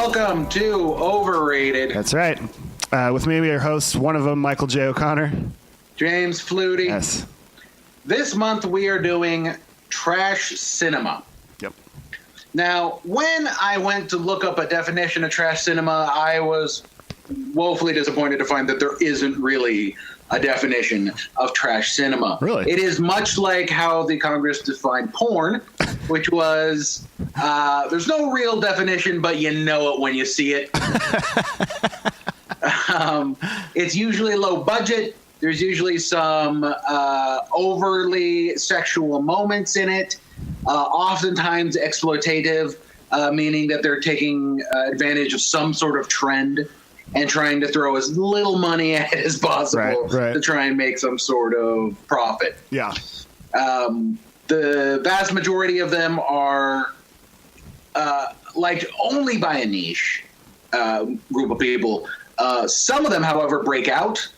Welcome to Overrated. That's right. With me, your hosts, one of them, Michael J. O'Connor. James Fluty. Yes. This month we are doing trash cinema. Yep. Now, when I went to look up a definition of trash cinema, I was woefully disappointed to find that there isn't really a definition of trash cinema. Really? It is much like how the Congress defined porn, which was there's no real definition, but you know it when you see it. It's usually low budget. There's usually some overly sexual moments in it, oftentimes exploitative, meaning that they're taking advantage of some sort of trend and trying to throw as little money at it as possible to try and make some sort of profit. Yeah. The vast majority of them are liked only by a niche group of people. Some of them, however, break out.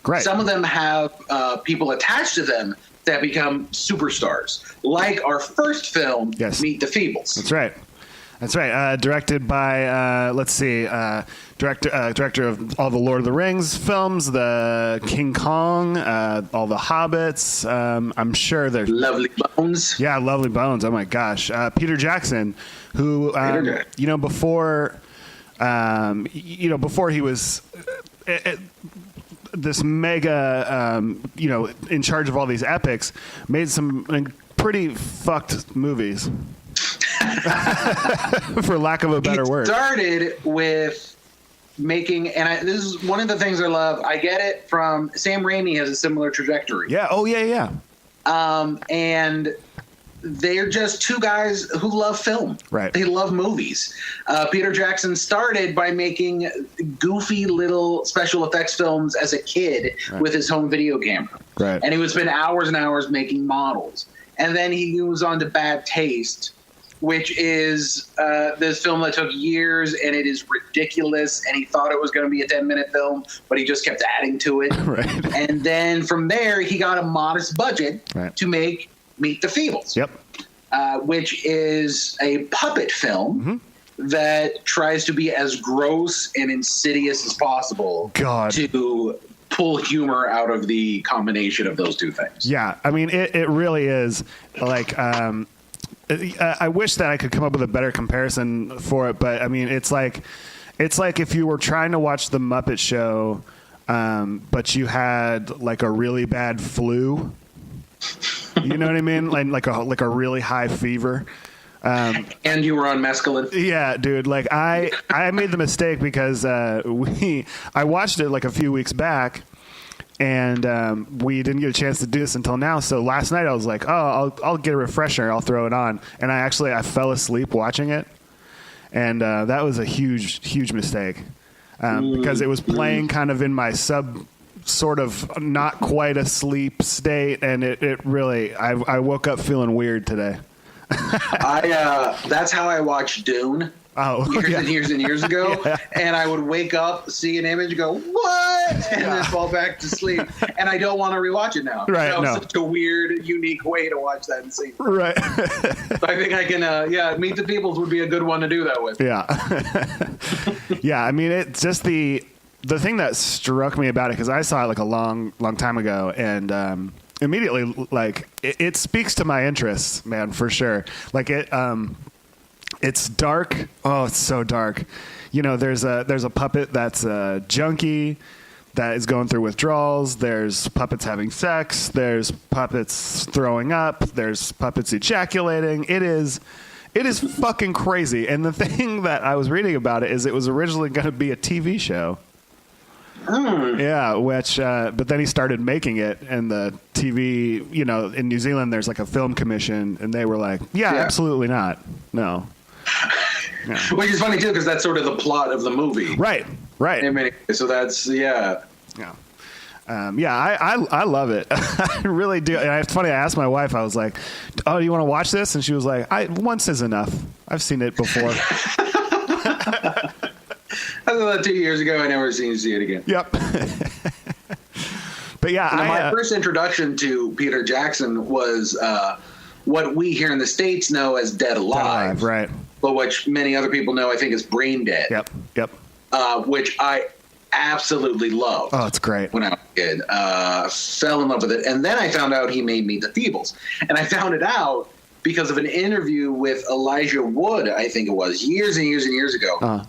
Great. Some of them have people attached to them that become superstars, like our first film, Yes. Meet the Feebles. That's right. That's right. Directed by, director of all the Lord of the Rings films, the King Kong, all the Hobbits. I'm sure there's Lovely Bones. Yeah, Lovely Bones. Oh my gosh, Peter Jackson, who before he was this mega, in charge of all these epics, made some pretty fucked movies. For lack of a better word. Started with making, and this is one of the things I love. I get it from Sam Raimi has a similar trajectory. Yeah. Oh, yeah. And they're just two guys who love film. Right. They love movies. Peter Jackson started by making goofy little special effects films as a kid with his home video camera. Right. And he would spend hours and hours making models. And then he moves on to Bad Taste, which is this film that took years, and it is ridiculous. And he thought it was going to be a 10-minute film, but he just kept adding to it. Right. And then from there, he got a modest budget to make Meet the Feebles. Yep. Which is a puppet film that tries to be as gross and insidious as possible to pull humor out of the combination of those two things. Yeah. I mean, it really is like... I wish that I could come up with a better comparison for it, but I mean, it's like if you were trying to watch the Muppet Show, but you had like a really bad flu. You know what I mean? Like a really high fever. And you were on mescaline. Yeah, dude. Like I made the mistake because I watched it like a few weeks back. And we didn't get a chance to do this until now. So last night I was like, oh, I'll get a refresher. I'll throw it on. And I fell asleep watching it. And that was a huge mistake because it was playing kind of in my sort of not quite asleep state. And it really, I woke up feeling weird today. That's how I watched Dune. Years and years ago, and I would wake up, see an image, go what, and then fall back to sleep. And I don't want to rewatch it now. Right? That was such a weird, unique way to watch that scene. Right. So I think I can. Meet the Feebles would be a good one to do that with. Yeah. Yeah. I mean, it's just the thing that struck me about it because I saw it like a long time ago, and immediately like it speaks to my interests, man, for sure. Like it. It's dark. Oh, it's so dark. You know, there's a puppet that's a junkie that is going through withdrawals. There's puppets having sex. There's puppets throwing up. There's puppets ejaculating. It is fucking crazy. And the thing that I was reading about it is it was originally going to be a TV show. Yeah, which, but then he started making it, and the TV, in New Zealand, there's like a film commission, and they were like, yeah. Absolutely not. No. Yeah. Which is funny too, because that's sort of the plot of the movie. Right. I mean, so that's, Yeah. I love it. I really do. And it's funny. I asked my wife, I was like, oh, do you want to watch this? And she was like, once is enough. I've seen it before. I saw that 2 years ago. I never seen you see it again. Yep. But yeah, my first introduction to Peter Jackson was what we here in the States know as Dead Alive. Right. but which many other people know, I think, is Brain Dead. Yep. Which I absolutely loved. Oh, it's great. When I was a kid. Fell in love with it. And then I found out he made Meet the Feebles. And I found it out because of an interview with Elijah Wood, I think it was, years and years and years ago.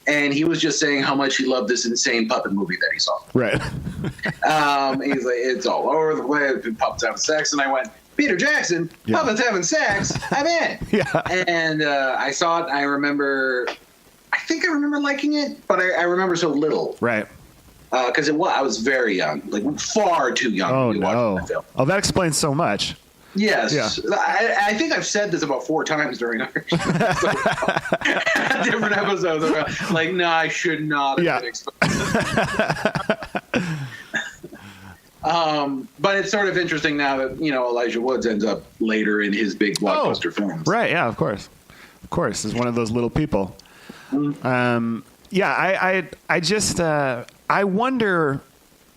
And he was just saying how much he loved this insane puppet movie that he saw. Right. He's like, it's all over the place. Puppets having sex. And I went, Peter Jackson, puppets having sex. I'm in. Yeah. And I saw it. I think I remember liking it, but I remember so little. Right. Because I was very young, like far too young to be watching that film. Oh, that explains so much. Yes. Yeah. I think I've said this about 4 times during our different episodes. Like, no, I should not have been exposed. But it's sort of interesting now that, Elijah Woods ends up later in his big blockbuster films. Right. Yeah, of course. Of course. Is one of those little people. I just, I wonder,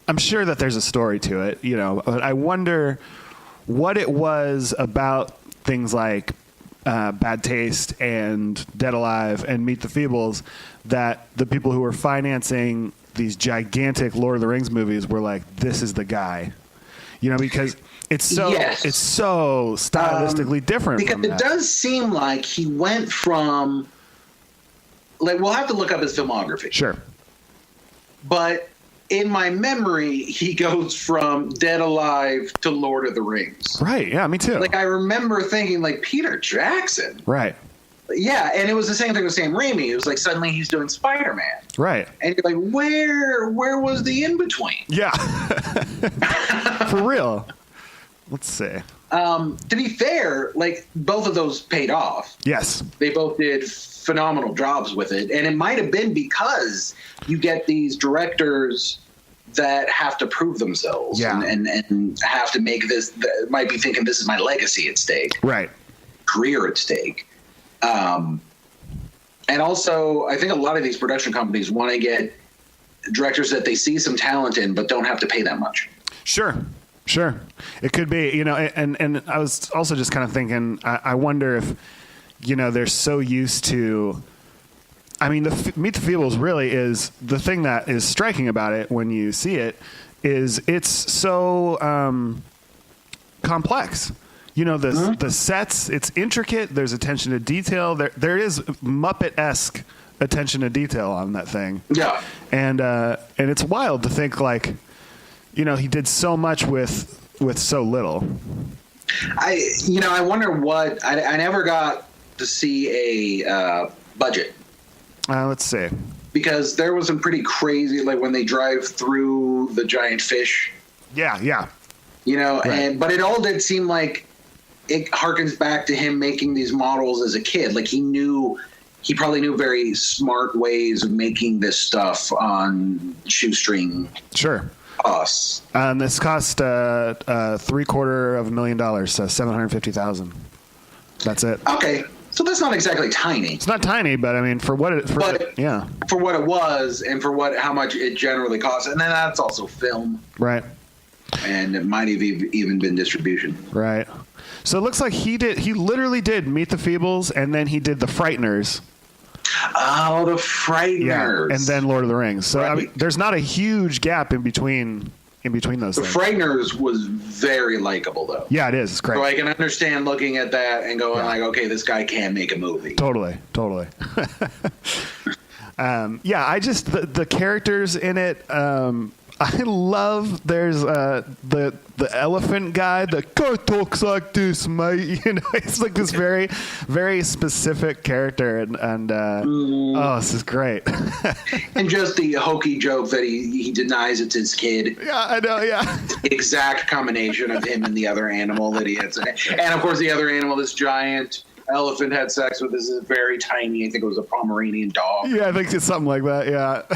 I'm sure that there's a story to it, but I wonder what it was about things like Bad Taste and Dead Alive and Meet the Feebles that the people who were financing these gigantic Lord of the Rings movies were like, this is the guy, because it's so stylistically different. Because it does seem like he went from, like, we'll have to look up his filmography. Sure. But in my memory, he goes from Dead Alive to Lord of the Rings. Right. Yeah, me too. Like, I remember thinking, like, Peter Jackson. Right. Yeah, and it was the same thing with Sam Raimi. It was like suddenly he's doing Spider-Man. Right. And you're like, where was the in-between? Yeah. For real. Let's see. To be fair, like, both of those paid off. Yes. They both did phenomenal jobs with it. And it might have been because you get these directors that have to prove themselves and have to make this, might be thinking this is my legacy at stake. Right. Career at stake. And also, I think a lot of these production companies want to get directors that they see some talent in, but don't have to pay that much. Sure. It could be, and I was also just kind of thinking, I wonder if, they're so used to, I mean, Meet the Feebles really is the thing that is striking about it when you see it is it's so complex. The sets, it's intricate. There's attention to detail. There is Muppet-esque attention to detail on that thing. Yeah. And it's wild to think like, he did so much with so little. I wonder what, I never got to see a budget. Let's see. Because there was some pretty crazy, like when they drive through the giant fish. Yeah. Right. But it all did seem like it harkens back to him making these models as a kid. Like he probably knew very smart ways of making this stuff on shoestring. Sure. Us. This cost $750,000, so $750,000. That's it. Okay, so that's not exactly tiny. It's not tiny, but I mean, for what it was, and for how much it generally costs, and then that's also film, right? And it might have even been distribution, right? So it looks like he literally did Meet the Feebles, and then he did The Frighteners. Oh, The Frighteners. Yeah, and then Lord of the Rings. So, right. I mean, there's not a huge gap in between those things. The Frighteners was very likable, though. Yeah, it is. It's great. So I can understand looking at that and going like, okay, this guy can make a movie. Totally. I just, the characters in it, I love, there's the elephant guy, the guy talks like this, mate. It's like this very, very specific character, and this is great. And just the hokey joke that he denies it's his kid. Yeah, I know. Yeah, exact combination of him and the other animal that he has, and of course the other animal, this giant elephant had sex with this very tiny, I think it was a Pomeranian dog. Yeah, I think it's something like that.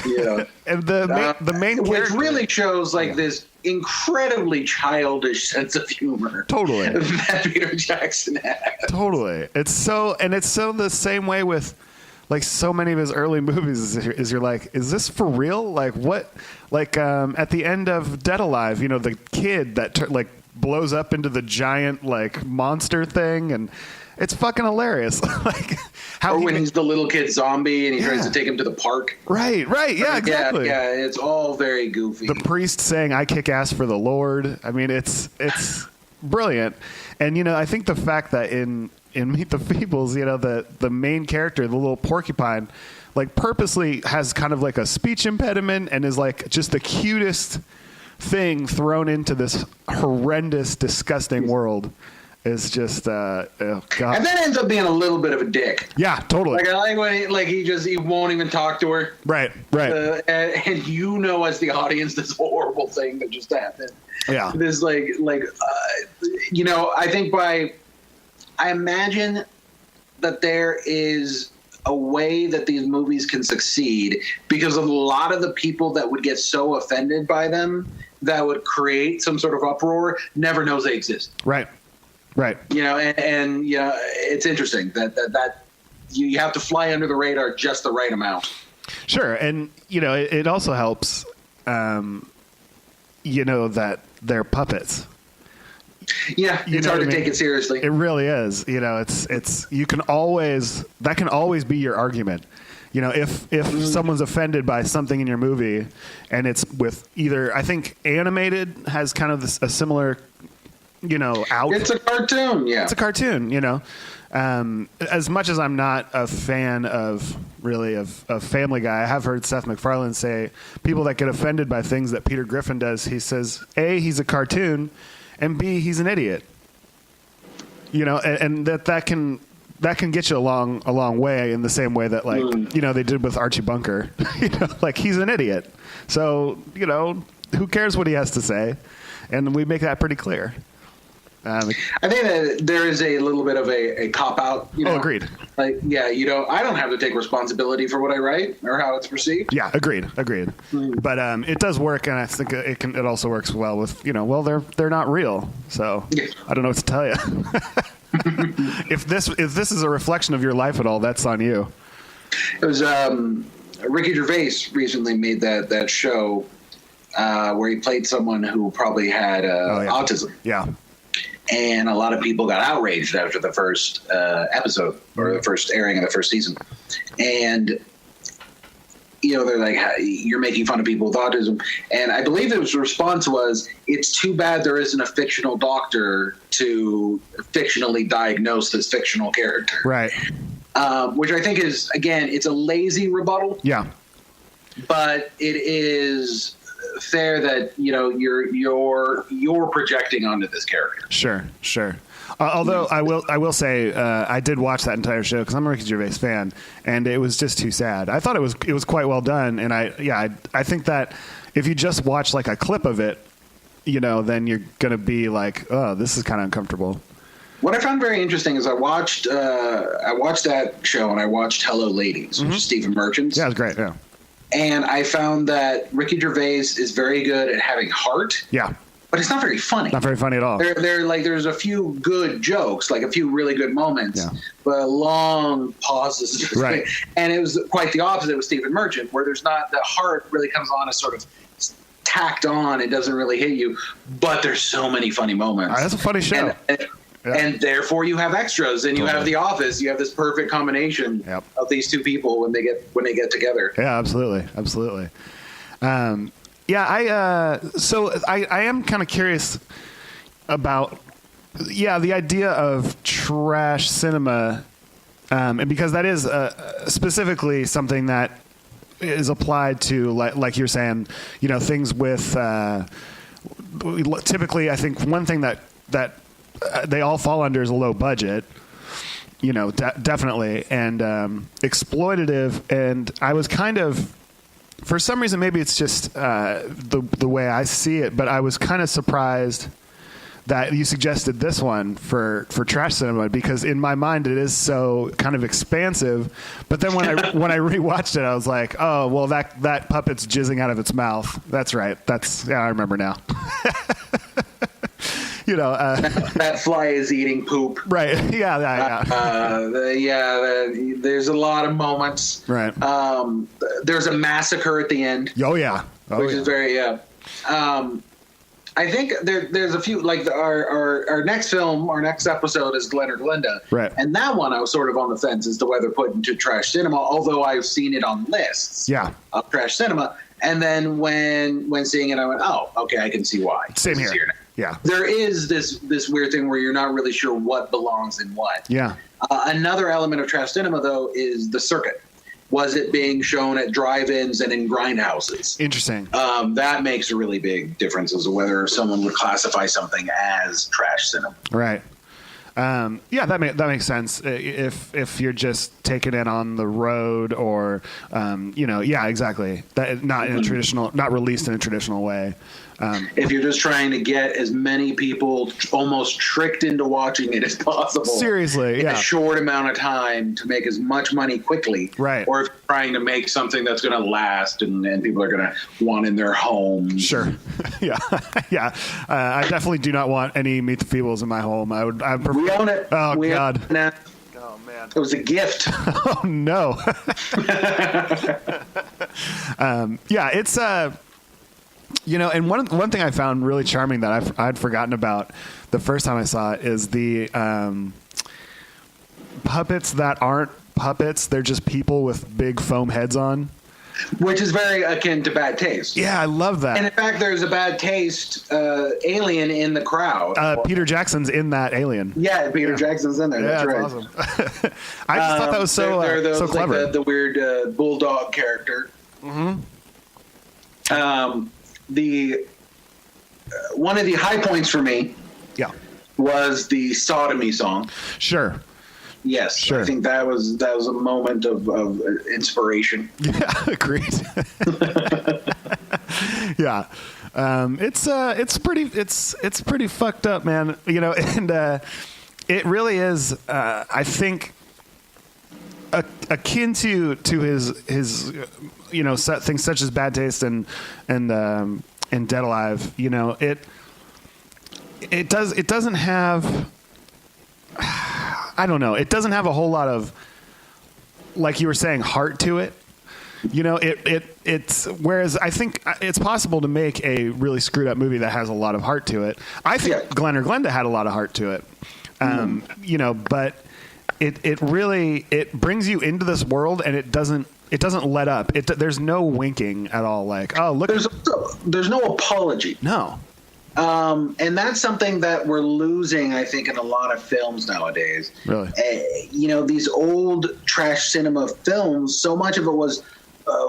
Yeah. And the main character, which really shows this incredibly childish sense of humor. Totally. That Peter Jackson has. Totally. It's so the same way with like so many of his early movies is you're like, is this for real? Like what? Like at the end of Dead Alive, the kid that blows up into the giant monster thing, and It's fucking hilarious. Like how or when he's the little kid zombie and he tries to take him to the park. Right. Yeah, exactly. Yeah, it's all very goofy. The priest saying, "I kick ass for the Lord." I mean, it's brilliant. And, you know, I think the fact that in Meet the Feebles, you know, the main character, the little porcupine, like purposely has kind of like a speech impediment and is like just the cutest thing thrown into this horrendous, disgusting world is just, oh God. And then ends up being a little bit of a dick. Yeah, totally. Like I like when he won't even talk to her. Right. And you know, as the audience, this horrible thing that just happened. Yeah. This you know, I imagine that there is a way that these movies can succeed because of a lot of the people that would get so offended by them that would create some sort of uproar never knows they exist. Right. You know, and you know, it's interesting that you have to fly under the radar just the right amount. Sure. And, you know, it also helps, you know, that they're puppets. Yeah, it's hard to take it seriously. It really is. You know, it's you can always that can always be your argument. You know, if someone's offended by something in your movie, and it's with either I think animated has kind of a similar, you know, out. It's a cartoon. Yeah, it's a cartoon. You know, as much as I'm not a fan of Family Guy, I have heard Seth MacFarlane say people that get offended by things that Peter Griffin does. He says, A, he's a cartoon. And B, he's an idiot. You know, and that can get you a long way in the same way that you know they did with Archie Bunker. You know, like he's an idiot. So you know, who cares what he has to say? And we make that pretty clear. I think that there is a little bit of a cop out. You know? Oh, agreed. Like, yeah, you know, I don't have to take responsibility for what I write or how it's perceived. Yeah, agreed. But it does work, and I think it also works well with, you know, well, they're not real, so yeah. I don't know what to tell you. If this is a reflection of your life at all, that's on you. It was Ricky Gervais recently made that show where he played someone who probably had autism. Yeah. And a lot of people got outraged after the first episode or the first airing of the first season. And, you know, they're like, you're making fun of people with autism. And I believe his response was, it's too bad there isn't a fictional doctor to fictionally diagnose this fictional character. Right. Which I think is, again, it's a lazy rebuttal. Yeah. But it is fair that, you know, you're projecting onto this character. Sure. Although I will say I did watch that entire show because I'm a Ricky Gervais fan, and it was just too sad. I thought it was quite well done, and I think that if you just watch like a clip of it, you know, then you're gonna be like, oh, this is kind of uncomfortable. What I found very interesting is I watched that show and I watched Hello Ladies, which is Stephen Merchant's. Yeah, it was great. Yeah. And I found that Ricky Gervais is very good at having heart. Yeah. But it's not very funny. Not very funny at all. They're like, there's a few good jokes, like a few really good moments, but long pauses. Right. And it was quite the opposite with Stephen Merchant, where there's not, the heart really comes on as sort of tacked on. It doesn't really hit you, but there's so many funny moments. That's a funny show. And therefore you have extras and you have The Office. You have this perfect combination of these two people when they get together. Yeah, absolutely. So I am kind of curious about, the idea of trash cinema, and because that is specifically something that is applied to, like you're saying, you know, things with, typically I think one thing that they all fall under is a low budget, you know, definitely, and exploitative. And I was kind of, for some reason, maybe it's just the way I see it, but I was kind of surprised that you suggested this one for trash cinema, because in my mind it is so kind of expansive. But then when I rewatched it, I was like, oh well, that puppet's jizzing out of its mouth. That's right. I remember now. You know, that fly is eating poop. Right. Yeah. There's a lot of moments. Right. There's a massacre at the end. Oh yeah. Which is very. I think there's a few, like our next film, our next episode is Glenn or Glenda. Right. And that one I was sort of on the fence as to whether put into trash cinema, although I've seen it on lists of trash cinema. And then when seeing it, I went, oh, okay, I can see why. Same here. Yeah. There is this weird thing where you're not really sure what belongs in what. Yeah. Another element of trash cinema, though, is the circuit. Was it being shown at drive-ins and in grindhouses? Interesting. That makes a really big difference as to whether someone would classify something as trash cinema. Right. Yeah, that makes sense. If you're just taking it on the road, or yeah, exactly. That not in a traditional, not released in a traditional way. If you're just trying to get as many people almost tricked into watching it as possible, seriously, in a short amount of time to make as much money quickly, right? Or if you're trying to make something that's going to last and people are going to want in their homes. Sure, yeah, yeah. I definitely do not want any Meet the Feebles in my home. I prefer. We own it. Oh we God. Own it. Oh man. It was a gift. Oh no. Yeah, it's and one thing I found really charming that I'd forgotten about the first time I saw it is the puppets that aren't puppets. They're just people with big foam heads on. Which is very akin to bad taste. Yeah, I love that. And in fact, there's a bad taste alien in the crowd. Peter Jackson's in that Alien. Yeah, Peter Jackson's in there. Yeah, that's right. Awesome. I just thought that was so clever. Like the weird bulldog character. Mm-hmm. The one of the high points for me, was the sodomy song. Sure. Yes, sure. I think that was a moment of inspiration. Yeah, agreed. Yeah, it's pretty fucked up, man. And it really is. I think akin to his things such as Bad Taste and Dead Alive. It doesn't have. I don't know. It doesn't have a whole lot of, like you were saying, heart to it. It's whereas I think it's possible to make a really screwed up movie that has a lot of heart to it. I think Glenn or Glenda had a lot of heart to it. But it really brings you into this world, and it doesn't let up. There's no winking at all. Like, oh, look. There's no apology. No. And that's something that we're losing, I think, in a lot of films nowadays. Really? These old trash cinema films, so much of it was,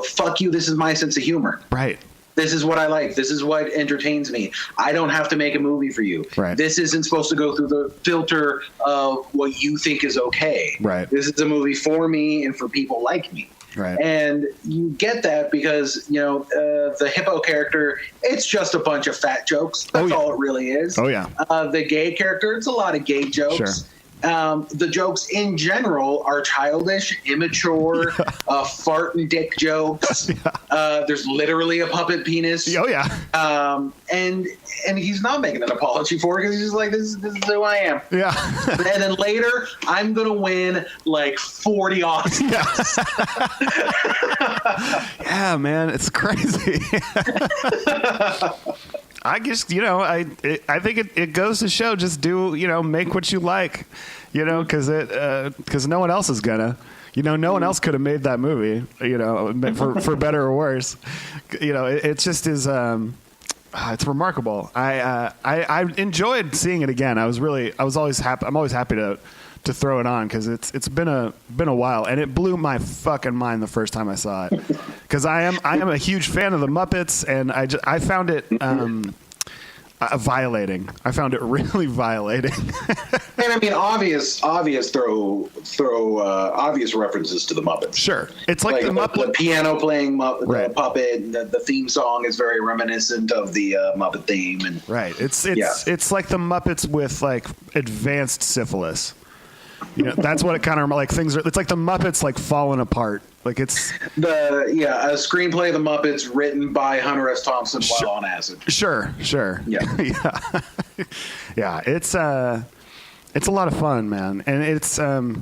fuck you, this is my sense of humor. Right. This is what I like. This is what entertains me. I don't have to make a movie for you. Right. This isn't supposed to go through the filter of what you think is okay. Right. This is a movie for me and for people like me. Right. And you get that because, the hippo character, it's just a bunch of fat jokes. That's all it really is. Oh, yeah. The gay character, it's a lot of gay jokes. Sure. The jokes in general are childish, immature, fart and dick jokes. Yeah. There's literally a puppet penis. Oh, yeah. And he's not making an apology for it because he's just like, this is who I am. Yeah. And then later, I'm going to win like 40 Oscars. Yeah, man, it's crazy. I guess, I think it goes to show, just do, make what you like, because no one else is gonna. No one else could have made that movie, for better or worse. It just is. It's remarkable. I enjoyed seeing it again. I'm always happy to throw it on because it's been a while, and it blew my fucking mind the first time I saw it. Because I am a huge fan of the Muppets, and I found it violating. I found it really violating. And I mean, obvious obvious references to the Muppets. Sure, it's like the piano playing the puppet. The theme song is very reminiscent of the Muppet theme, and it's like the Muppets with like advanced syphilis. That's what it kind of like. It's like the Muppets like falling apart. Like it's a screenplay of the Muppets written by Hunter S. Thompson while on acid. Sure. Yeah. Yeah. It's a lot of fun, man, and it's like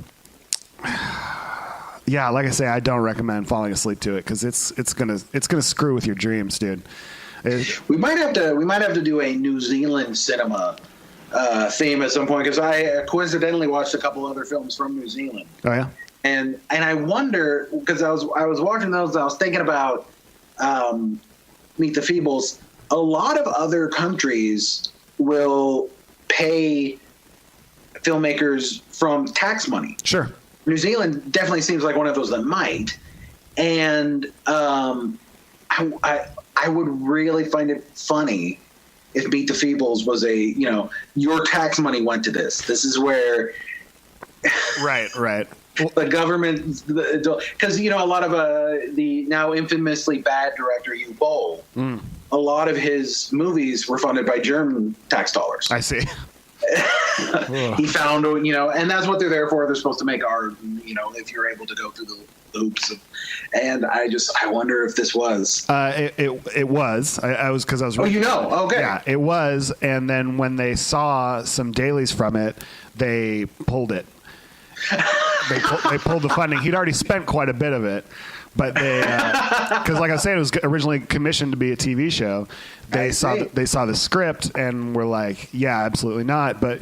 I say, I don't recommend falling asleep to it because it's gonna screw with your dreams, dude. We might have to do a New Zealand cinema theme at some point, because I coincidentally watched a couple other films from New Zealand. Oh yeah. And I wonder, because I was watching those, I was thinking about Meet the Feebles. A lot of other countries will pay filmmakers from tax money. Sure. New Zealand definitely seems like one of those that might. And I would really find it funny if Meet the Feebles was your tax money went to this. This is where Right. the government, because a lot of the now infamously bad director Uwe Boll, a lot of his movies were funded by German tax dollars. I see. He found, and that's what they're there for. They're supposed to make art, if you're able to go through the loops. And I wonder if this was. It was. I was, because I was. Oh, okay. Yeah, it was. And then when they saw some dailies from it, they pulled it. They pulled the funding. He'd already spent quite a bit of it, but they, because like I was saying, it was originally commissioned to be a TV show. They saw the script and were like, yeah, absolutely not. But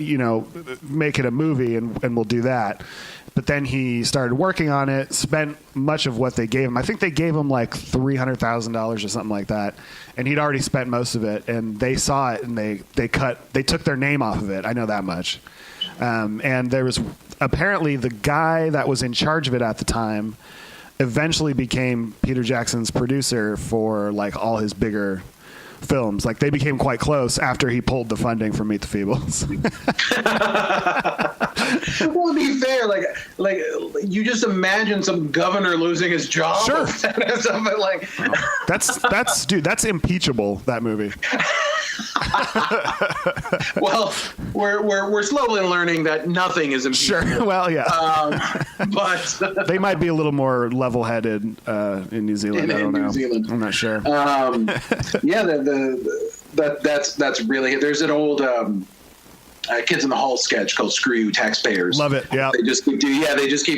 make it a movie and we'll do that. But then he started working on it, spent much of what they gave him. I think they gave him like $300,000 or something like that. And he'd already spent most of it. And they saw it and they took their name off of it. I know that much. And there was apparently the guy that was in charge of it at the time eventually became Peter Jackson's producer for like all his bigger films. Like they became quite close after he pulled the funding from Meet the Feebles. Well, to be fair, like you just imagine some governor losing his job. Sure. Or something like That's impeachable, that movie. Well, we're slowly learning that nothing is impeachable. Sure. Well, yeah. But they might be a little more level-headed in New Zealand. I don't know. New Zealand. I'm not sure. Yeah, that's really. There's an old Kids in the Hall sketch called "Screw You, Taxpayers." Love it. Yeah. They just keep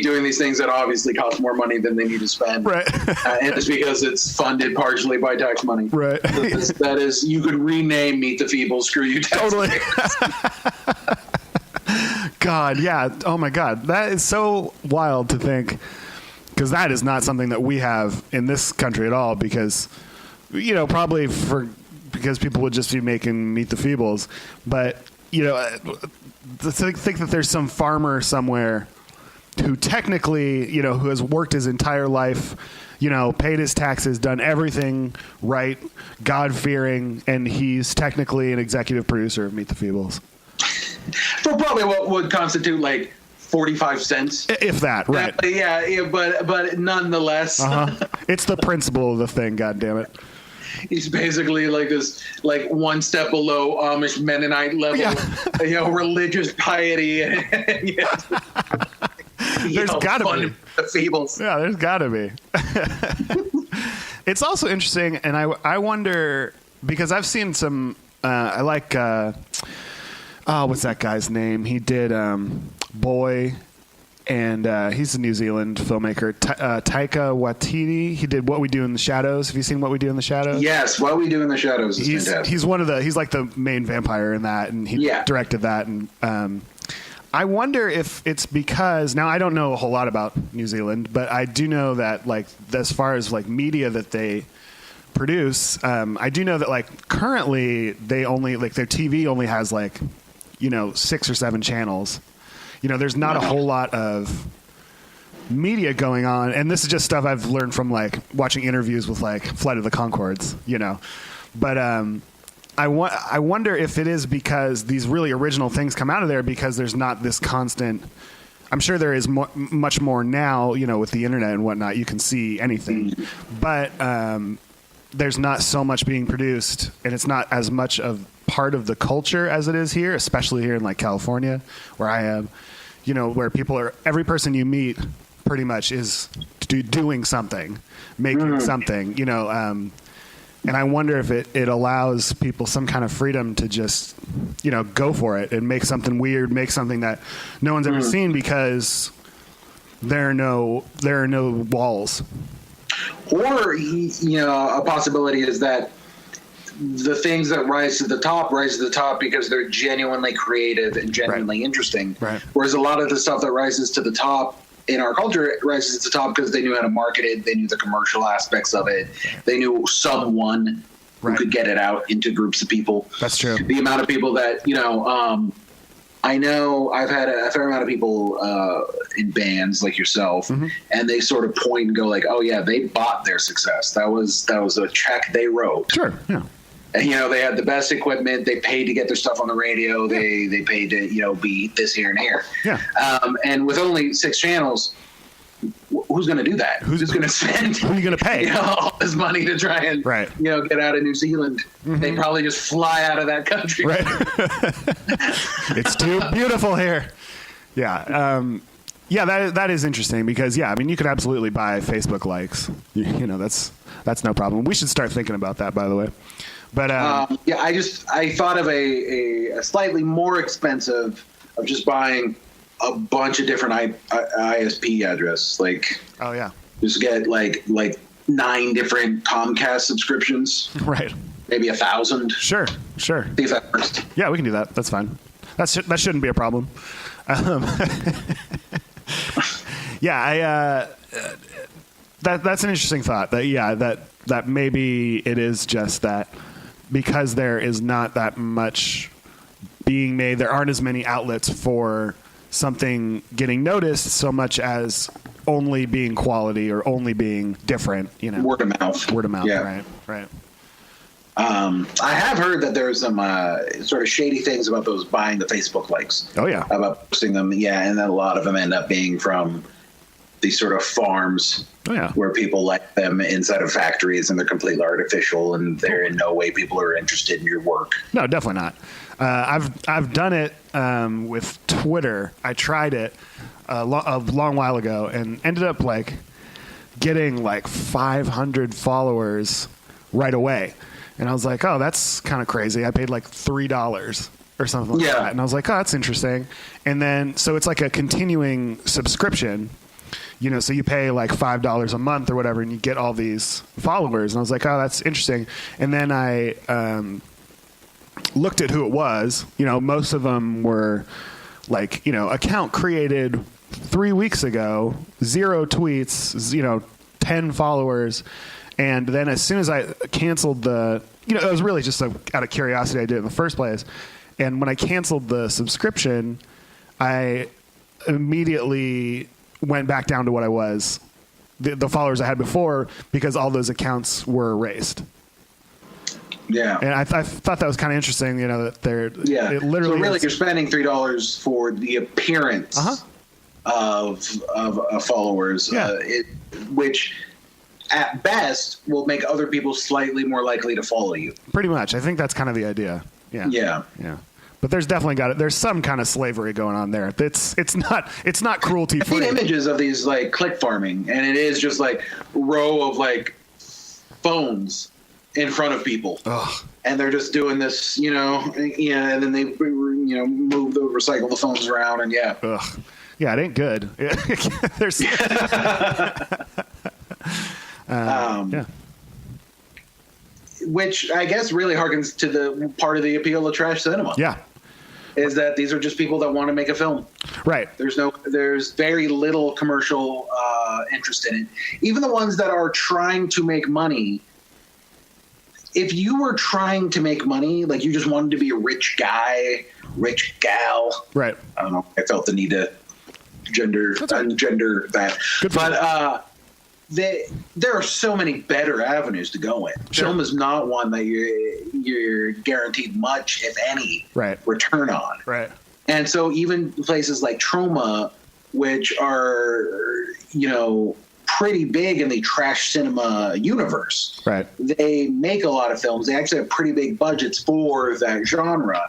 doing these things that obviously cost more money than they need to spend. Right. And it's because it's funded partially by tax money. Right. That is, you could rename Meet the Feebles, "Screw You, Taxpayers." Totally. God, yeah. Oh my God, that is so wild to think, because that is not something that we have in this country at all. Because, probably because people would just be making Meet the Feebles, but. To think that there's some farmer somewhere who technically, who has worked his entire life, paid his taxes, done everything right, God-fearing, and he's technically an executive producer of Meet the Feebles. For probably what would constitute like 45 cents. If that, right. Yeah, but nonetheless. Uh-huh. It's the principle of the thing, God damn it. He's basically like this, like one step below Amish Mennonite level, religious piety. There's got to be the Feebles. Yeah, there's got to be. It's also interesting, and I wonder, because I've seen some. I like. What's that guy's name? He did Boy. And he's a New Zealand filmmaker, Taika Waititi. He did What We Do in the Shadows. Have you seen What We Do in the Shadows? Yes, What We Do in the Shadows is fantastic. He's like the main vampire in that, and he directed that. And I wonder if it's because, now I don't know a whole lot about New Zealand, but I do know that like as far as like media that they produce, I do know that like currently they only like their TV only has like 6 or 7 channels. There's not a whole lot of media going on. And this is just stuff I've learned from like watching interviews with like Flight of the Conchords, But I wonder if it is because these really original things come out of there because there's not this constant. I'm sure there is much more now, with the internet and whatnot. You can see anything. But there's not so much being produced, and it's not as much of part of the culture as it is here, especially here in like California, where I am. Where every person you meet pretty much is doing something, making something, and I wonder if it allows people some kind of freedom to just, go for it and make something weird, make something that no one's ever seen, because there are no walls. Or, a possibility is that the things that rise to the top because they're genuinely creative and genuinely interesting. Right. Whereas a lot of the stuff that rises to the top in our culture rises to the top because they knew how to market it, they knew the commercial aspects of it, they knew someone who could get it out into groups of people. That's true. The amount of people that, I know I've had a fair amount of people in bands like yourself, and they sort of point and go like, "Oh yeah, they bought their success. That was a check they wrote." Sure. Yeah. And they had the best equipment. They paid to get their stuff on the radio. They paid to be this here and here. Yeah. And with only 6 channels, who's going to do that? Who's going to spend? Who are you going to pay? All this money to try and get out of New Zealand? They probably just fly out of that country. Right. It's too beautiful here. Yeah. That is interesting because you could absolutely buy Facebook likes. That's no problem. We should start thinking about that, by the way. But I thought of a slightly more expensive of just buying a bunch of different ISP addresses. Like, oh yeah, just get like 9 different Comcast subscriptions. Right. Maybe 1,000. Sure. See if that works. Yeah, we can do that. That's fine. That shouldn't be a problem. That's an interesting thought. That maybe it is just that because there is not that much being made, there aren't as many outlets for something getting noticed so much as only being quality or only being different. Word of mouth. Yeah. Right. I have heard that there's some sort of shady things about those buying the Facebook likes. Oh yeah. About posting them. Yeah. And then a lot of them end up being from these sort of farms where people like them inside of factories, and they're completely artificial, and they're in no way people are interested in your work. No, definitely not. I've done it with Twitter. I tried it a long while ago and ended up getting 500 followers right away. And I was like, oh, that's kind of crazy. I paid $3 or something like that. And I was like, oh, that's interesting. And then, so it's like a continuing subscription, so you pay $5 a month or whatever, and you get all these followers. And I was like, oh, that's interesting. And then I looked at who it was. Most of them were account created 3 weeks ago, 0 tweets, 10 followers. And then as soon as I canceled it was really just out of curiosity I did it in the first place. And when I canceled the subscription, I immediately went back down to what I was, the followers I had before, because all those accounts were erased. Yeah. And I thought that was kind of interesting, that it literally. So really, you're spending $3 for the appearance of followers, which at best will make other people slightly more likely to follow you. Pretty much. I think that's kind of the idea. Yeah. Yeah. But there's definitely there's some kind of slavery going on there. It's not cruelty free. I've seen images of these click farming, and it is just row of phones in front of people. Ugh. And they're just doing this, and then they move recycle the phones around, and Ugh. Yeah, it ain't good. There's which I guess really harkens to the part of the appeal of trash cinema. Yeah. Is that these are just people that want to make a film. Right. There's very little commercial interest in it. Even the ones that are trying to make money. If you were trying to make money, you just wanted to be a rich guy, rich gal. Right. I don't know. I felt the need to ungender that. Good for there are so many better avenues to go in. Sure. Film is not one that you're guaranteed much, if any, return on. Right. And so even places like Troma, which are, pretty big in the trash cinema universe. Right. They make a lot of films. They actually have pretty big budgets for that genre.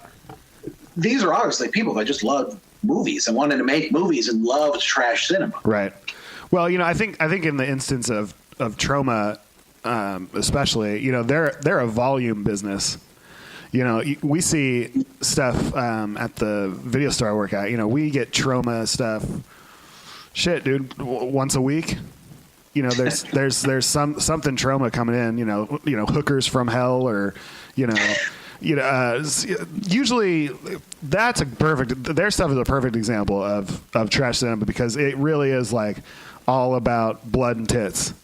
These are obviously people that just love movies and wanted to make movies and loved trash cinema. Right. Well, I think in the instance of Troma, especially, they're a volume business. We see stuff at the video store I work at. We get Troma stuff. Shit, dude, once a week. there's something trauma coming in, hookers from hell, or, usually that's their stuff is a perfect example of trash cinema, because it really is like all about blood and tits.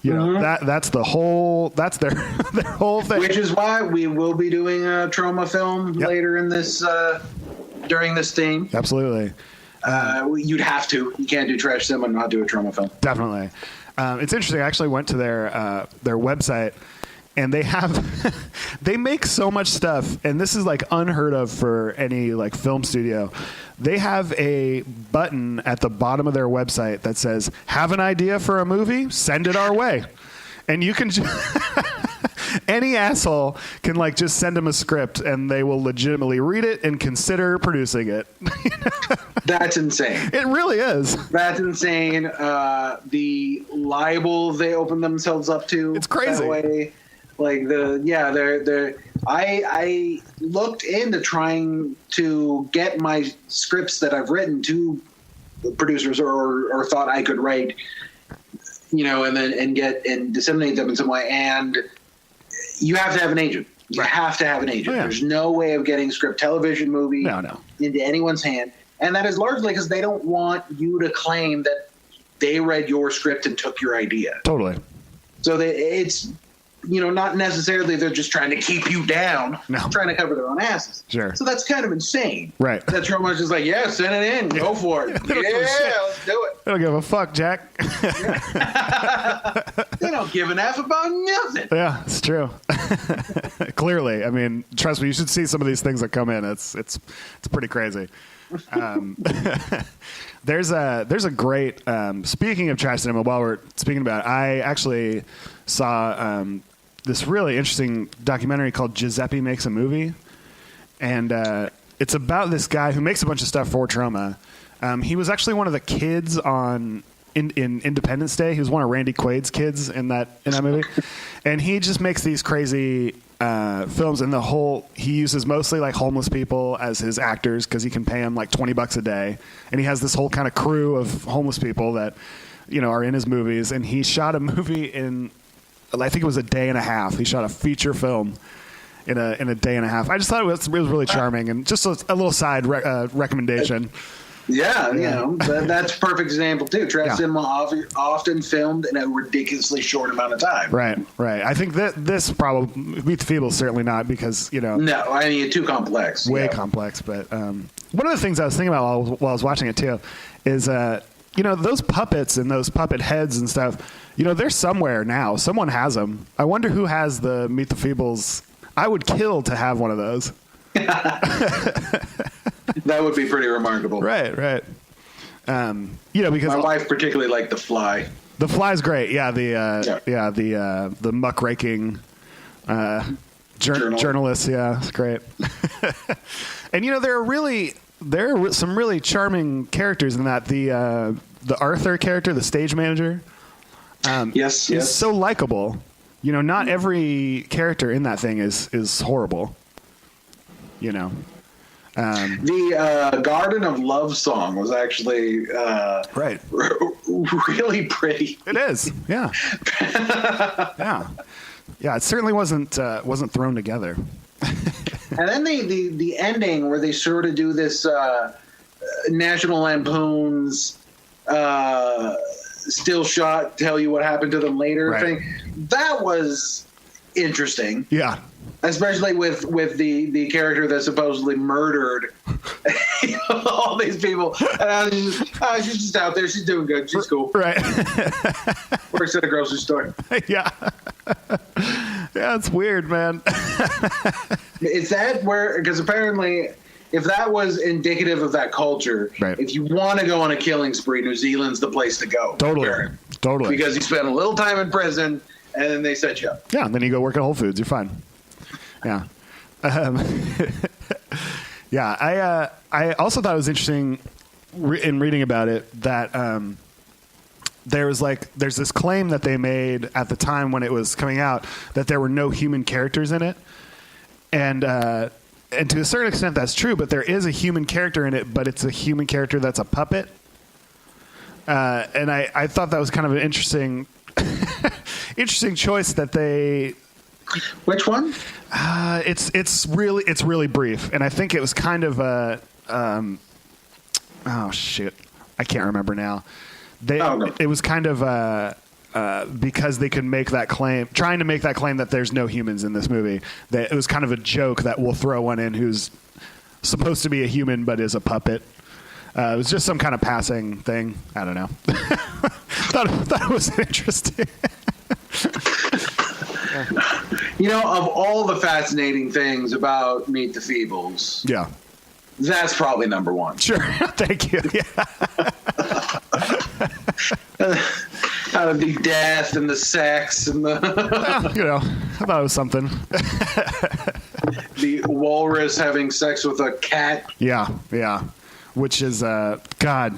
That's their whole thing. Which is why we will be doing a trauma film later in this, during this theme. Absolutely. You'd have to. You can't do trash cinema and not do a trauma film. Definitely. It's interesting. I actually went to their website, and they make so much stuff, and this is like unheard of for any like film studio. They have a button at the bottom of their website that says, "Have an idea for a movie? Send it our way." And you can any asshole can like just send them a script, and they will legitimately read it and consider producing it. That's insane. It really is. That's insane. The libel they open themselves up to. It's crazy. That way. Like I looked into trying to get my scripts that I've written to producers or thought I could write, and disseminate them in some way. And you have to have an agent. You have to have an agent. Oh, yeah. There's no way of getting script television movie into anyone's hand. And that is largely because they don't want you to claim that they read your script and took your idea. Totally. So it's, not necessarily they're just trying to keep you down, trying to cover their own asses. Sure. So that's kind of insane. Right. That's pretty much just like, send it in. Go for it. Let's do it. I don't give a fuck, Jack. They don't give an F about nothing. Yeah, it's true. Clearly. I mean, trust me, you should see some of these things that come in. It's pretty crazy. There's a great, speaking of trash cinema, while we're speaking about it, I actually saw this really interesting documentary called Giuseppe Makes a Movie. And it's about this guy who makes a bunch of stuff for Troma. He was actually one of the kids in Independence Day. He was one of Randy Quaid's kids in that movie. And he just makes these crazy films, and he uses mostly like homeless people as his actors because he can pay them like $20 a day. And he has this whole kind of crew of homeless people that, are in his movies. And he shot a movie in, I think it was a day and a half. He shot a feature film in a day and a half. I just thought it was really charming, and just a little side recommendation. That's a perfect example too. Trash cinema often filmed in a ridiculously short amount of time. Right. I think that this probably Meet the Feebles certainly not, because No, I mean, too complex. Way complex. But one of the things I was thinking about while I was watching it too is those puppets and those puppet heads and stuff. They're somewhere now. Someone has them. I wonder who has the Meet the Feebles. I would kill to have one of those. That would be pretty remarkable. Right. Because my wife particularly liked The Fly. The Fly's great. Yeah, the muckraking journalist. Yeah, it's great. And there are some really charming characters in that. The Arthur character, the stage manager, is so likable. Not every character in that thing is horrible. The Garden of Love song was actually really pretty. It is, yeah. It certainly wasn't thrown together. And then the ending where they sort of do this National Lampoon's still shot, tell you what happened to them later thing. That was interesting. Yeah. Especially with the character that supposedly murdered all these people. And she's just out there. She's doing good. She's cool. Right. Works at a grocery store. Yeah. Yeah, it's weird, man. Is that where, because apparently if that was indicative of that culture, if you want to go on a killing spree, New Zealand's the place to go. Totally. Because you spend a little time in prison and then they set you up. Yeah, and then you go work at Whole Foods. You're fine. Yeah. I also thought it was interesting in reading about it that there's this claim that they made at the time when it was coming out that there were no human characters in it. And to a certain extent that's true, but there is a human character in it, but it's a human character that's a puppet. And I thought that was kind of an interesting choice that they. Which one? It's really brief, and I think it was kind of a. Oh shit, I can't remember now. It was kind of because they could make that claim, trying to make that claim that there's no humans in this movie. That it was kind of a joke that we'll throw one in who's supposed to be a human but is a puppet. It was just some kind of passing thing. I don't know. thought it was interesting. You know, of all the fascinating things about Meet the Feebles, Yeah. That's probably number one. Sure. Thank you. Yeah. The death and the sex and the Well, you know, I thought it was something. the walrus having sex with a cat. Yeah, yeah. Which is God,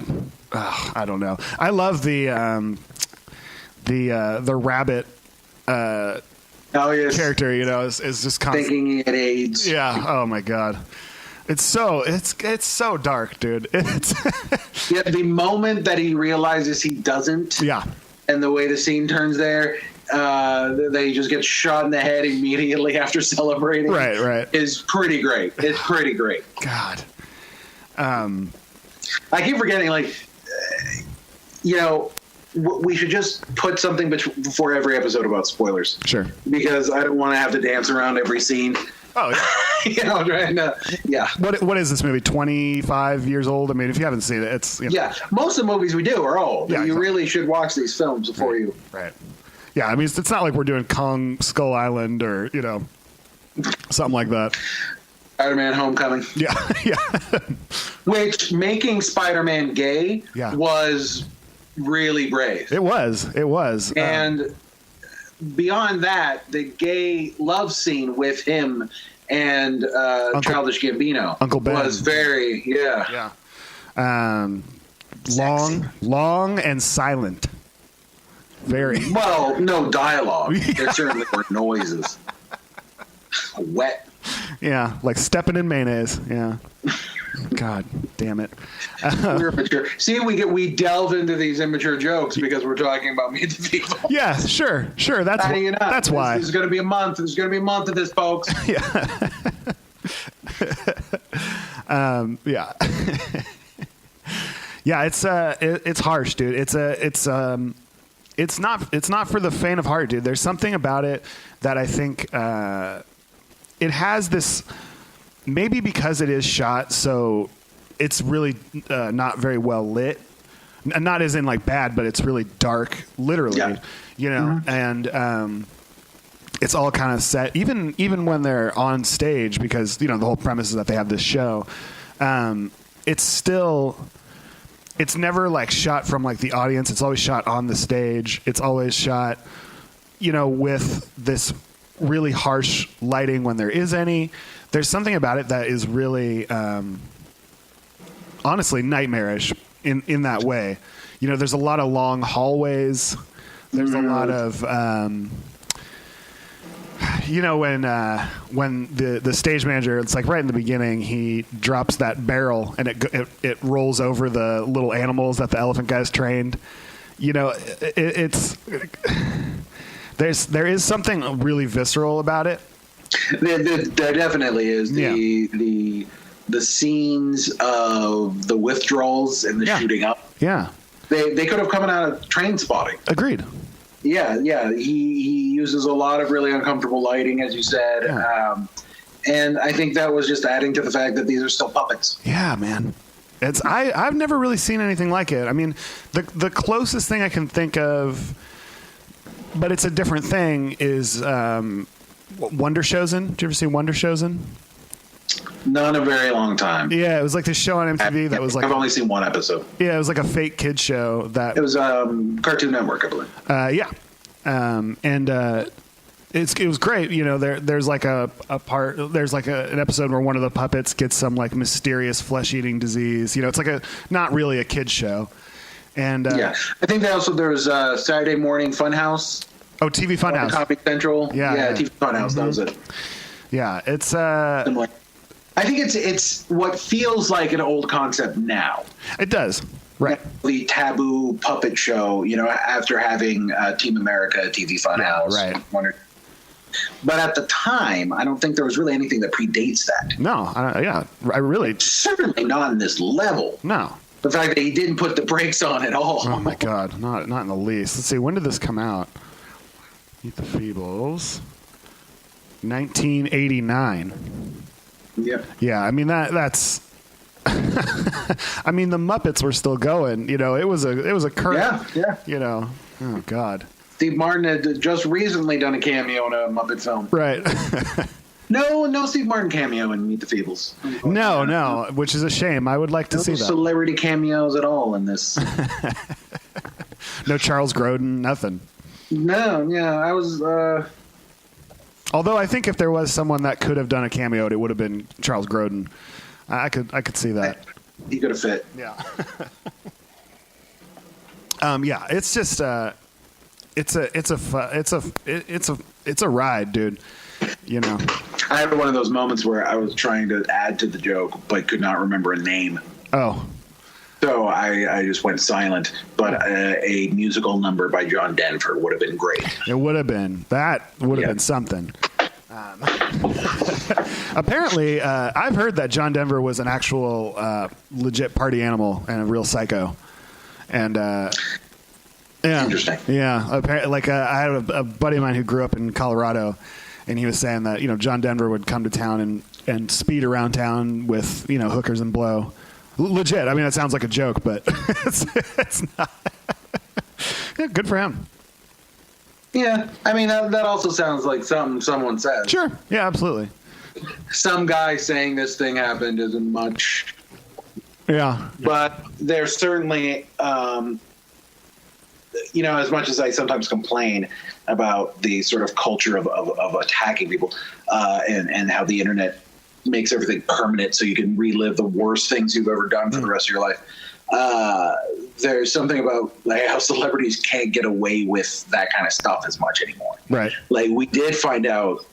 I don't know. I love the rabbit Oh yes, character. You know, is just constant. thinking he had AIDS. Yeah. Oh my God. It's so dark, dude. It's Yeah, the moment that he realizes he doesn't, yeah. and the way the scene turns there, that he just gets shot in the head immediately after celebrating. Right. Is pretty great. It's pretty great. God. I keep forgetting, like, you know, we should just put something before every episode about spoilers. Sure. Because I don't want to have to dance around every scene. Oh, yeah. You know, right? Yeah. What is this movie? 25 years old? I mean, if you haven't seen it, it's... You know. Yeah. Most of the movies we do are old. Yeah, You exactly. really should watch these films before you... Right. Yeah, I mean, it's not like we're doing Kong Skull Island or, you know, something like that. Spider-Man Homecoming. Yeah, yeah. Which, making Spider-Man gay was really brave. It was. And beyond that, the gay love scene with him and Childish Gambino Uncle Ben was very, yeah. Long and silent. Very. Well, no dialogue. There certainly were noises. Wet. Yeah, like stepping in mayonnaise. Yeah. God damn it. We're mature. See, we delve into these immature jokes because we're talking about Meet the People. Yeah, sure. That's How do you know? That's why. There's going to be a month. There's going to be a month of this, folks. Yeah. Yeah. Yeah, it's harsh, dude. It's not for the faint of heart, dude. There's something about it that I think it has this, maybe because it is shot so it's really not very well lit. Not as in like bad, but it's really dark, literally. Yeah. You know, and it's all kind of set, even when they're on stage, because, you know, the whole premise is that they have this show. It's never like shot from like the audience. It's always shot on the stage. It's always shot, you know, with this really harsh lighting when there is any. There's something about it that is really, honestly, nightmarish in that way. You know, there's a lot of long hallways. There's a lot of, you know, when the stage manager, it's like right in the beginning, he drops that barrel and it rolls over the little animals that the elephant guy's trained. You know, there is something really visceral about it. There definitely is. The scenes of the withdrawals and the shooting up. Yeah. They could have come out of Train Spotting. Agreed. Yeah. He uses a lot of really uncomfortable lighting, as you said. Yeah. And I think that was just adding to the fact that these are still puppets. Yeah, man. I've never really seen anything like it. I mean, the closest thing I can think of, but it's a different thing, is Wonder Chosen. Did you ever see Wonder Chosen? Not in a very long time. Yeah, it was like this show on MTV that was like... I've only seen one episode. Yeah, it was like a fake kid show that... It was Cartoon Network, I believe. Yeah. It was great. You know, there's like an episode where one of the puppets gets some like mysterious flesh-eating disease. You know, it's like not really a kid's show. And yeah, I think there was Saturday Morning Funhouse. Oh, TV Funhouse. Comedy Central. Yeah. TV Funhouse. That was it. Yeah, it's similar. I think it's what feels like an old concept now. It does. Right. The taboo puppet show, after having Team America, TV Funhouse. Right. But at the time, I don't think there was really anything that predates that. No, I really... Certainly not in this level. No. The fact that he didn't put the brakes on at all. Oh, my God. Not in the least. Let's see. When did this come out? Meet the Feebles. 1989. Yeah. Yeah, I mean, that's... I mean, the Muppets were still going. It was a current... Yeah. Oh, God. Steve Martin had just recently done a cameo in a Muppet film. Right. No Steve Martin cameo in Meet the Feebles. No, which is a shame. I would like to see that. No celebrity cameos at all in this. No Charles Grodin, nothing. No, yeah, I was... Although I think if there was someone that could have done a cameo, it would have been Charles Grodin. I could see that. He could have fit. Yeah. Yeah, it's just it's a ride, dude. I had one of those moments where I was trying to add to the joke but could not remember a name. Oh. So I just went silent. But a musical number by John Denver would have been great. It would have been. That would have been something. Apparently, I've heard that John Denver was an actual legit party animal and a real psycho. And yeah, interesting. Yeah, apparently, I had a buddy of mine who grew up in Colorado, and he was saying that John Denver would come to town and speed around town with hookers and blow. Legit. I mean, that sounds like a joke, but it's not. Yeah, good for him. Yeah, I mean that also sounds like something someone says. Sure. Yeah, absolutely. Some guy saying this thing happened isn't much. Yeah. But there's certainly, as much as I sometimes complain about the sort of culture of attacking people and how the internet makes everything permanent so you can relive the worst things you've ever done for the rest of your life. There's something about how celebrities can't get away with that kind of stuff as much anymore. Right. We did find out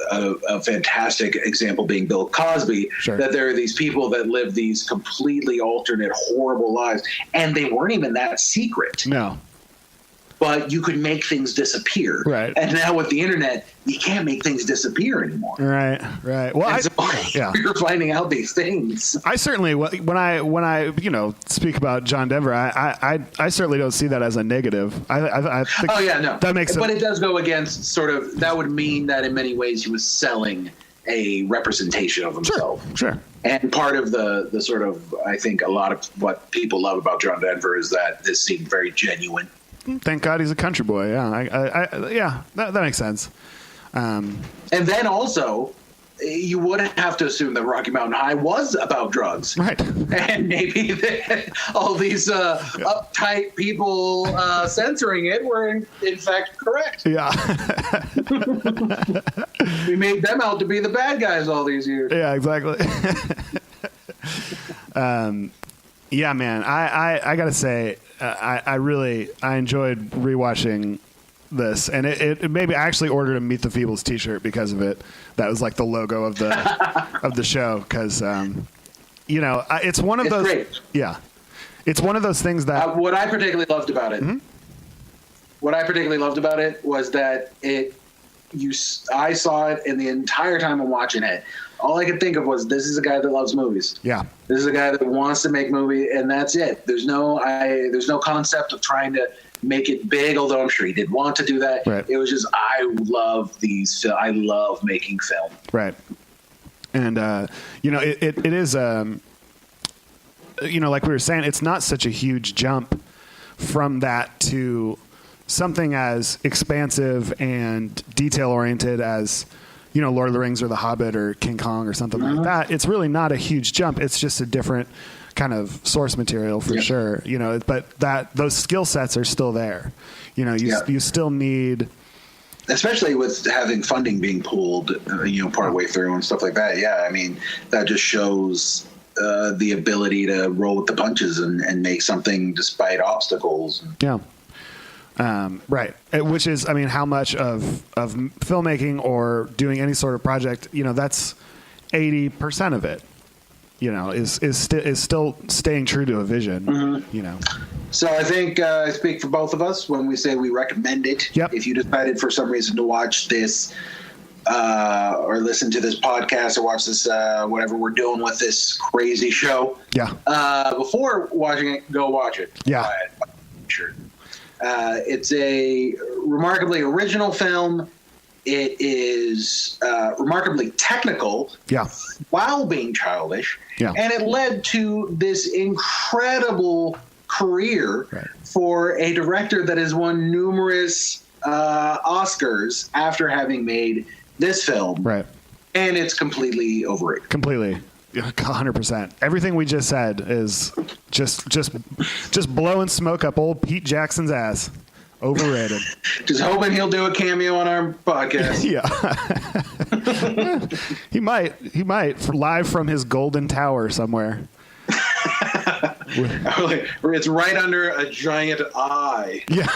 a fantastic example being Bill Cosby, that there are these people that live these completely alternate, horrible lives, and they weren't even that secret. No. But you could make things disappear. Right. And now with the internet, you can't make things disappear anymore. Right. Well, you're finding out these things. I certainly, when I speak about John Denver, I certainly don't see that as a negative. I think that makes But it does go against sort of, that would mean that in many ways he was selling a representation of himself. Sure. And part of the sort of, I think a lot of what people love about John Denver is that this seemed very genuine. Thank God he's a country boy. Yeah, that makes sense. And then also, you would have to assume that Rocky Mountain High was about drugs. Right. And maybe all these uptight people censoring it were in fact correct. Yeah. We made them out to be the bad guys all these years. Yeah, exactly. Yeah, man, I got to say, I enjoyed rewatching this, and it maybe I actually ordered a Meet the Feebles t-shirt because of it. That was like the logo of the show, because it's one of those. Great. Yeah, it's one of those things that what I particularly loved about it. Mm-hmm. What I particularly loved about it was that I saw it, and the entire time I'm watching it, all I could think of was, this is a guy that loves movies. Yeah. This is a guy that wants to make movies, and that's it. There's no concept of trying to make it big, although I'm sure he did want to do that. Right. It was just, I love making film. Right. And it is like we were saying, it's not such a huge jump from that to something as expansive and detail oriented as Lord of the Rings or The Hobbit or King Kong or something like that. It's really not a huge jump. It's just a different kind of source material for sure. But those skill sets are still there. You still need, especially with having funding being pulled, part way through and stuff like that. Yeah, I mean, that just shows the ability to roll with the punches and make something despite obstacles. Yeah. Right. Which is, I mean, how much of filmmaking or doing any sort of project, that's 80% of it. is still staying true to a vision. So I think I speak for both of us when we say we recommend it. Yep. If you decided for some reason to watch this or listen to this podcast or watch this whatever we're doing with this crazy show, before watching it, go watch it. Yeah. Sure. It's a remarkably original film. It is remarkably technical while being childish. Yeah. And it led to this incredible career for a director that has won numerous Oscars after having made this film. Right. And it's completely overrated. Completely. 100%. Everything we just said is just blowing smoke up old Pete Jackson's ass. Overrated. Just hoping he'll do a cameo on our podcast. Yeah. He might live from his golden tower somewhere. Where it's right under a giant eye. Yeah.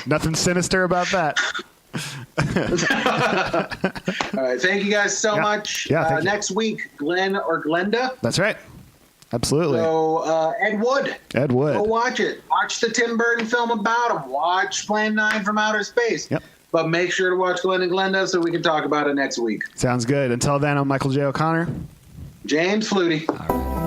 Nothing sinister about that. All right. Thank you guys so much. Yeah, next week, Glenn or Glenda. That's right. Absolutely. So, Ed Wood. Go watch it. Watch the Tim Burton film about him. Watch Plan 9 from Outer Space. Yep. But make sure to watch Glenn and Glenda so we can talk about it next week. Sounds good. Until then, I'm Michael J. O'Connor. James Fluty. All right.